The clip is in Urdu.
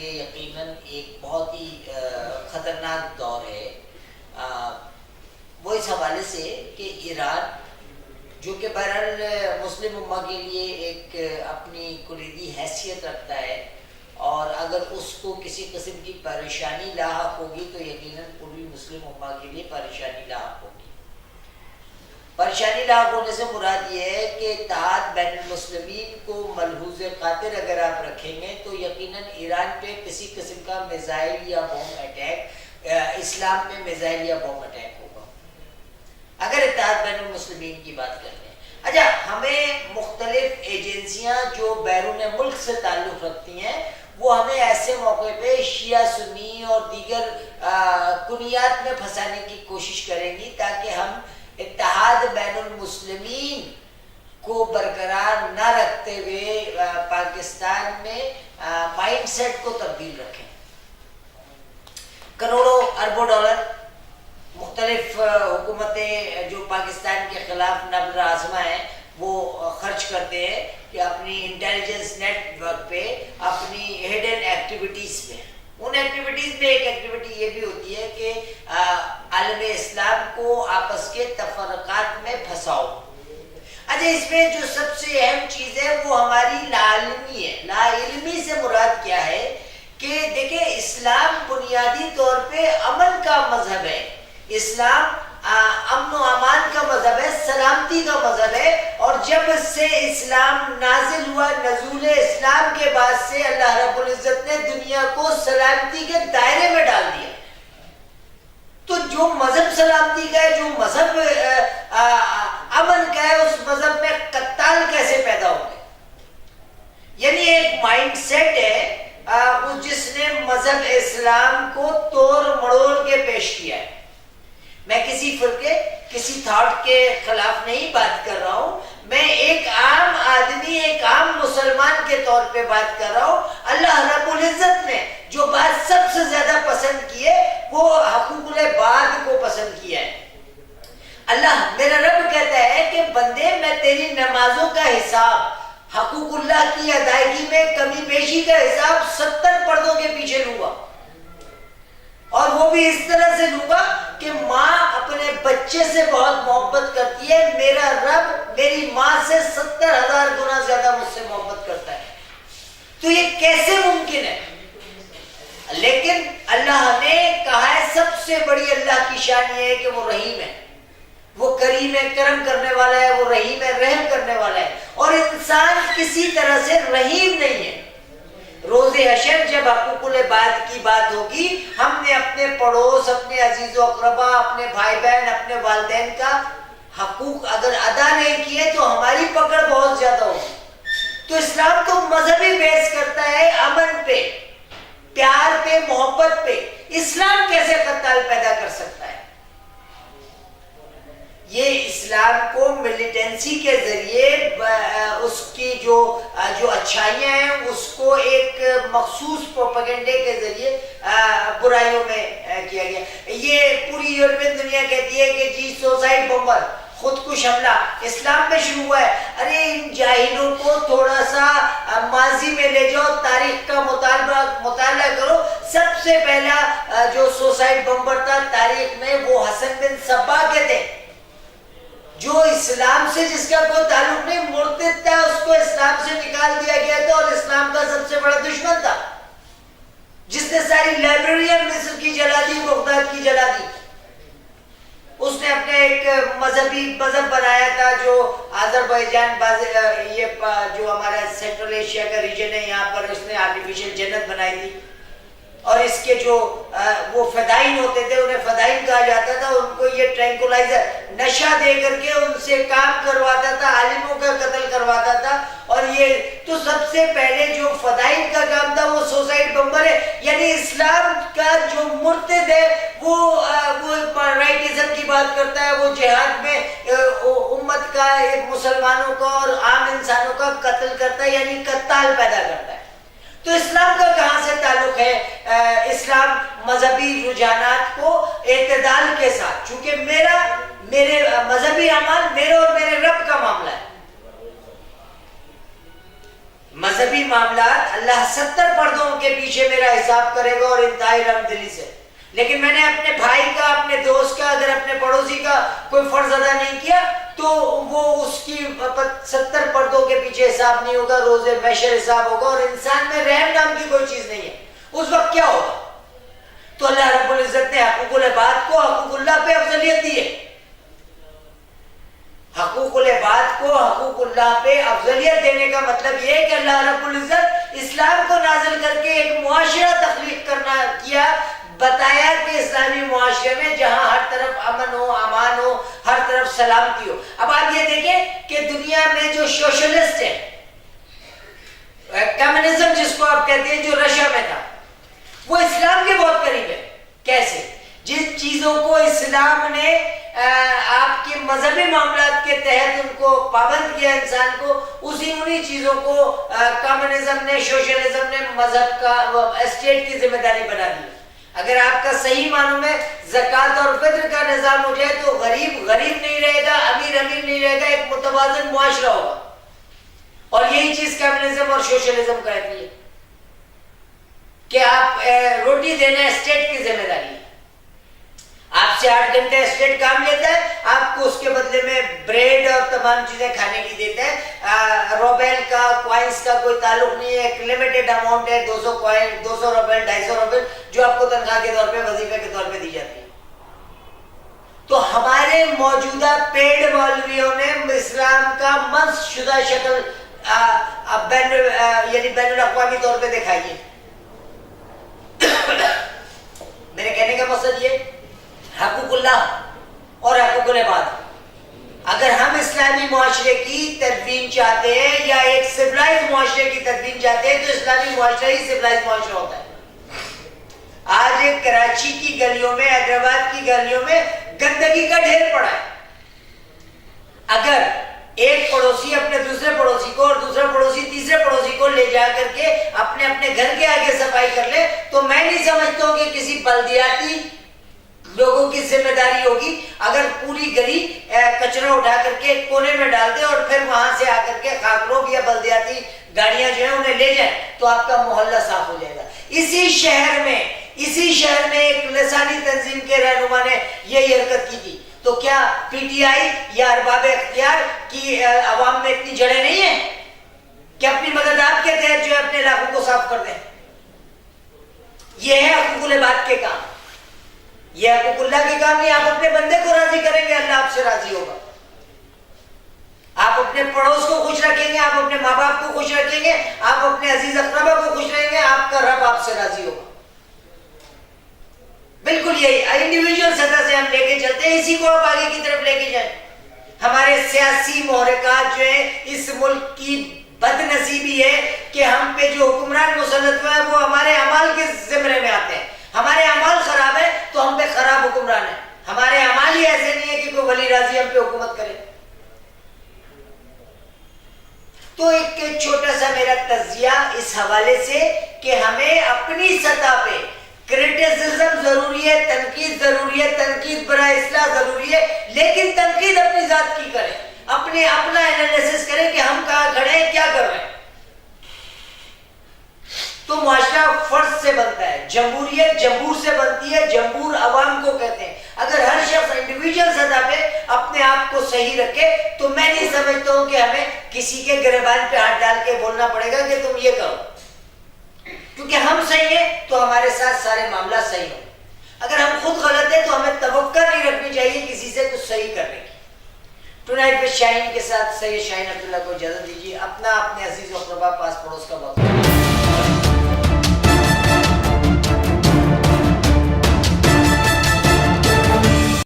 لیے یقیناً ایک بہت ہی خطرناک دور ہے، وہ اس حوالے سے کہ ایران جو کہ بہرحال مسلم امہ کے لیے ایک اپنی کلیدی حیثیت رکھتا ہے، اور اگر اس کو کسی قسم کی پریشانی لاحق ہوگی تو یقیناً پوری مسلم امہ کے لیے پریشانی لاحق ہوگی۔ پریشانی لاحق ہونے سے مراد یہ ہے کہ اتحاد بین المسلمین کو ملحوظ خاطر اگر آپ رکھیں گے تو یقیناً ایران پہ کسی قسم کا میزائل یا بم اٹیک، اسلام پہ میزائل یا بم اٹیک ہوگا اگر اتحاد بین المسلمین کی بات کریں۔ اچھا، ہمیں مختلف ایجنسیاں جو بیرون ملک سے تعلق رکھتی ہیں وہ ہمیں ایسے موقع پہ شیعہ سنی اور دیگر کنیات میں پھنسانے کی کوشش کریں گی تاکہ ہم اتحاد بین المسلمین کو برقرار نہ رکھتے ہوئے پاکستان میں مائنڈ سیٹ کو تبدیل رکھیں۔ کروڑوں اربوں ڈالر مختلف حکومتیں جو پاکستان کے خلاف نبض آزما ہیں وہ خرچ کرتے ہیں کہ اپنی انٹیلیجنس نیٹ ورک پہ اپنی ہڈن ایکٹیویٹیز پہ۔ ان ایکٹیویٹیز میں ایک ایکٹیویٹی یہ بھی ہوتی ہے کہ عالم اسلام کو آپس کے تفرقات میں پھنساؤ۔ اچھا، اس میں جو سب سے اہم چیز ہے وہ ہماری لا علمی ہے۔ لا علمی سے مراد کیا ہے کہ دیکھیں، اسلام بنیادی طور پہ امن کا مذہب ہے، اسلام امن و امان کا مذہب ہے، سلامتی کا مذہب ہے، اور جب سے اسلام نازل ہوا، نزول اسلام کے بعد سے اللہ رب العزت نے دنیا کو سلامتی کے دائرے میں ڈال دیا۔ تو جو مذہب سلامتی کا ہے، جو مذہب امن کا ہے، اس مذہب میں قتال کیسے پیدا ہو گئے؟ یعنی ایک مائنڈ سیٹ ہے جس نے مذہب اسلام کو توڑ مڑوڑ کے پیش کیا ہے۔ میں کسی فرقے، کسی تھاٹ کے خلاف نہیں بات کر رہا ہوں، میں ایک عام آدمی، ایک عام مسلمان کے طور پہ بات کر رہا ہوں۔ اللہ رب العزت نے جو بات سب سے زیادہ پسند کی ہے وہ حقوق العباد کو پسند کیا ہے۔ اللہ میرا رب کہتا ہے کہ بندے، میں تیری نمازوں کا حساب، حقوق اللہ کی ادائیگی میں کمی بیشی کا حساب 70 پردوں کے پیچھے لوں گا، اور وہ بھی اس طرح سے لوں گا کہ ماں اپنے بچے سے بہت محبت کرتی ہے، میرا رب میری ماں سے 70,000 گنا زیادہ مجھ سے محبت کرتا ہے۔ تو یہ کیسے ممکن ہے؟ لیکن اللہ نے کہا ہے، سب سے بڑی اللہ کی شان یہ ہے کہ وہ رحیم ہے، وہ کریم ہے، کرم کرنے والا ہے، وہ رحیم ہے، رحم کرنے والا ہے، اور انسان کسی طرح سے رحیم نہیں ہے۔ روز حشر جب حقوق العباد کی بات ہوگی، ہم نے اپنے پڑوس، اپنے عزیز و اقربا، اپنے بھائی بہن، اپنے والدین کا حقوق اگر ادا نہیں کیے تو ہماری پکڑ بہت زیادہ ہوگی۔ تو اسلام تو مذہبی بیس کرتا ہے امن پہ، پیار پہ، محبت پہ۔ اسلام کیسے قتال پیدا کر سکتا ہے؟ یہ اسلام کو ملیٹنسی کے ذریعے اس کی جو اچھائیاں ہیں اس کو ایک مخصوص پروپیگنڈے کے ذریعے برائیوں میں کیا گیا۔ یہ پوری یورپین دنیا کہتی ہے کہ جی سوسائڈ بمبر، خودکش حملہ اسلام میں شروع ہوا ہے۔ ارے ان جاہلوں کو تھوڑا سا ماضی میں لے جاؤ، تاریخ کا مطالعہ کرو۔ سب سے پہلا جو سوسائڈ بمبر تھا تاریخ میں وہ حسن بن صبا کے تھے، جو اسلام سے جس کا کوئی تعلق نہیں، مرتد تھا، اس کو اسلام سے نکال دیا گیا تھا اور اسلام کا سب سے بڑا دشمن تھا، جس نے ساری لائبریریاں مصر کی جلا دی، بغداد کی جلا دی۔ اس نے اپنے ایک مذہبی مذہب بنایا تھا جو آذربائیجان، یہ جو ہمارا سینٹرل ایشیا کا ریجن ہے، یہاں پر اس نے آرٹیفیشل جنت بنائی تھی، اور اس کے جو وہ فدائین ہوتے تھے انہیں فدائین کہا جاتا تھا، ان کو یہ ٹرینکولائزر نشہ دے کر کے ان سے کام کرواتا تھا، عالموں کا قتل کرواتا تھا۔ اور یہ تو سب سے پہلے جو فدائین کا کام تھا وہ سوسائڈ بمبر ہے۔ یعنی اسلام کا جو مرتد ہے وہ رائٹزم کی بات کرتا ہے، وہ جہاد میں امت کا، مسلمانوں کا اور عام انسانوں کا قتل کرتا ہے، یعنی قتال پیدا کرتا ہے۔ تو اسلام کا کہاں سے تعلق ہے؟ اسلام مذہبی رجحانات کو اعتدال کے ساتھ، چونکہ میرے مذہبی اعمال میرے اور میرے رب کا معاملہ ہے، مذہبی معاملات اللہ 70 پردوں کے پیچھے میرا حساب کرے گا اور انتہائی رحم دلی سے. لیکن میں نے اپنے بھائی کا، اپنے دوست کا، اگر اپنے پڑوسی کا کوئی فرض ادا نہیں کیا تو وہ اس کی 70 پردوں کے پیچھے حساب نہیں ہوگا، روز محشر حساب ہوگا، اور انسان میں رحم نام کی کوئی چیز نہیں ہے. اس وقت کیا ہوگا؟ تو اللہ رب العزت نے حقوق العباد کو حقوق اللہ پہ افضلیت دی ہے. حقوق العباد کو حقوق اللہ پہ افضلیت دینے کا مطلب یہ ہے کہ اللہ رب العزت اسلام کو نازل کر کے ایک معاشرہ تخلیق کیا، بتایا کہ اسلامی معاشرے میں جہاں ہر طرف امن ہو، امان ہو، ہر طرف سلامتی ہو. اب آپ یہ دیکھیں کہ دنیا میں جو سوشلسٹ ہے، کمیونزم جس کو آپ کہتے ہیں، جو رشیا میں تھا، وہ اسلام کے بہت قریب ہے. کیسے؟ جن چیزوں کو اسلام نے آپ کے مذہبی معاملات کے تحت ان کو پابند کیا انسان کو، انہی چیزوں کو کمیونزم نے، سوشلزم نے مذہب کا، اسٹیٹ کی ذمہ داری بنا دی. اگر آپ کا صحیح معنوں میں زکوٰۃ اور فطر کا نظام ہو جائے تو غریب غریب نہیں رہے گا، امیر امیر نہیں رہے گا، ایک متوازن معاشرہ ہوگا. اور یہی چیز کمیونزم اور سوشلزم کہتی ہے کہ آپ روٹی دینا اسٹیٹ کی ذمہ داری ہے. آپ سے 8 گھنٹے اسٹیٹ کام لیتا ہے، آپ کو اس کے بدلے میں بریڈ اور تمام چیزیں کھانے کی دیتا ہے. روبیل کا، کوائنس کا کوئی تعلق نہیں ہے، ایک لمیٹڈ اماؤنٹ ہے، 200 کوائن، 200 روبیل، 250 روبیل، جو آپ کو تنخواہ کے طور پہ، وظیفے کے طور پہ دی جاتی ہے. تو ہمارے موجودہ پیڈ مولویوں نے اسلام کا منسوخ شدہ شکل یعنی بین الاقوامی طور پہ دکھائی ہے. میرے کہنے کا مقصد یہ، حقوق اللہ اور حقوق العباد، اگر ہم اسلامی معاشرے کی تدوین چاہتے ہیں یا ایک سویلائز معاشرے کی تدوین چاہتے ہیں تو اسلامی معاشرہ ہی سویلائز معاشرہ ہوتا ہے. آج کراچی کی گلیوں میں، حیدرآباد کی گلیوں میں گندگی کا ڈھیر پڑا ہے. اگر ایک پڑوسی اپنے دوسرے پڑوسی کو اور دوسرا پڑوسی تیسرے پڑوسی کو لے جا کر کے اپنے گھر کے آگے صفائی کر لے تو میں نہیں سمجھتا ہوں کہ کسی بلدیاتی لوگوں کی ذمہ داری ہوگی. اگر پوری گلی کچرا اٹھا کر کے ایک کونے میں ڈال دے اور پھر وہاں سے آ کر کے خاکروب یا بلدیاتی گاڑیاں جو ہیں انہیں لے جائیں تو آپ کا محلہ صاف ہو جائے گا. اسی شہر میں ایک لسانی تنظیم کے رہنما نے یہی حرکت کی تھی. تو کیا پی ٹی آئی یا ارباب اختیار کی عوام میں اتنی جڑیں نہیں ہیں کہ اپنی مدد آپ کے تحت جو ہے اپنے علاقوں کو صاف کر دیں؟ یہ ہے حقوق العباد کے کام، یہ حقوق اللہ کے کام نہیں. آپ اپنے بندے کو راضی کریں گے، اللہ آپ سے راضی ہوگا. آپ اپنے پڑوس کو خوش رکھیں گے، آپ اپنے ماں باپ کو خوش رکھیں گے، آپ اپنے عزیز اقربا کو خوش رکھیں گے، آپ کا رب آپ سے راضی ہوگا. بالکل یہی انڈیویجول سطح سے ہم لے کے چلتے ہیں، اسی کو آپ آگے کی طرف لے کے جائیں. ہمارے سیاسی محرکات جو ہیں، اس ملک کی بد نصیبی ہے کہ ہم پہ جو حکمران مسلط ہوا ہے وہ ہمارے اعمال کے زمرے میں آتے ہیں. ہمارے اعمال خراب ہے تو ہم پہ خراب حکمران ہے. ہمارے اعمال ہی ایسے نہیں ہے کہ کوئی ولی راضی ہم پہ حکومت کرے. تو ایک چھوٹا سا میرا تجزیہ اس حوالے سے کہ ہمیں اپنی سطح پہ کرٹیسزم ضروری ہے، تنقید ضروری ہے، تنقید برائے اصلاح ضروری ہے، لیکن تنقید اپنی ذات کی کریں، اپنا انالیسس کریں کہ ہم کہاں کھڑے ہیں، کیا کر رہے ہیں. تو معاشرہ فرض سے بنتا ہے، جمہوریت جمہور سے بنتی ہے، جمہور عوام کو کہتے ہیں. اگر ہر شخص انڈیویجول سطح پہ اپنے آپ کو صحیح رکھے تو میں نہیں سمجھتا ہوں کہ ہمیں کسی کے گریبان پہ ہاتھ ڈال کے بولنا پڑے گا کہ تم یہ کرو، کیونکہ ہم صحیح ہیں تو ہمارے ساتھ سارے معاملات صحیح ہوں. اگر ہم خود غلط ہیں تو ہمیں توقع نہیں رکھنی چاہیے کسی سے کچھ صحیح کرنے کی. ٹونائٹ پہ شاہین کے ساتھ سید شاہین عبداللہ کو اجازت دیجیے. اپنے عزیز و اقربا، پاس پڑوس کا بہت